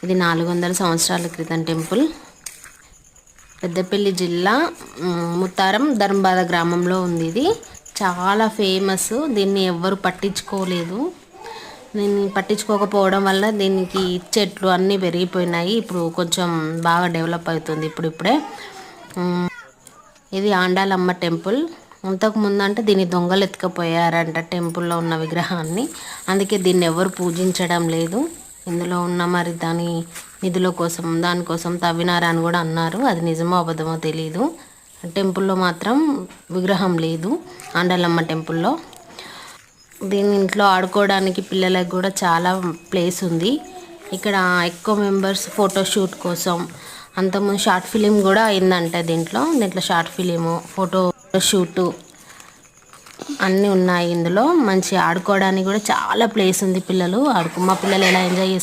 ఇది 400 సంవత్సరాల క్రితం టెంపుల్. పెద్దపల్లి జిల్లా ముత్తారం ధర్మబాద గ్రామంలో ఉంది. ఇది చాలా ఫేమస్. దీన్ని ఎవ్వరు పట్టించుకోలేదు. దీన్ని పట్టించుకోకపోవడం వల్ల దీనికి చెట్లు అన్నీ పెరిగిపోయినాయి. ఇప్పుడు కొంచెం బాగా డెవలప్ అవుతుంది ఇప్పుడిప్పుడే. ఇది ఆండాలమ్మ టెంపుల్. అంతకు ముందు అంటే దీన్ని దొంగలు ఎత్తుకుపోయారంట టెంపుల్లో ఉన్న విగ్రహాన్ని. అందుకే దీన్ని ఎవరు పూజించడం లేదు. ఇందులో ఉన్న మరి దాని నిధుల కోసం దానికోసం తవ్వినారా అని కూడా అన్నారు. అది నిజమో అబద్ధమో తెలీదు. టెంపుల్లో మాత్రం విగ్రహం లేదు ఆండాలమ్మ టెంపుల్లో. దీని ఇంట్లో ఆడుకోవడానికి పిల్లలకు కూడా చాలా ప్లేస్ ఉంది. ఇక్కడ ఎక్కువ మెంబర్స్ ఫోటోషూట్ కోసం, అంతకుముందు షార్ట్ ఫిలిం కూడా అయిందంట దీంట్లో షార్ట్ ఫిలిము, ఫోటోషూటు అన్నీ ఉన్నాయి. ఇందులో మంచి ఆడుకోవడానికి కూడా చాలా ప్లేస్ ఉంది. మా పిల్లలు ఎలా ఎంజాయ్ చేస్తారు.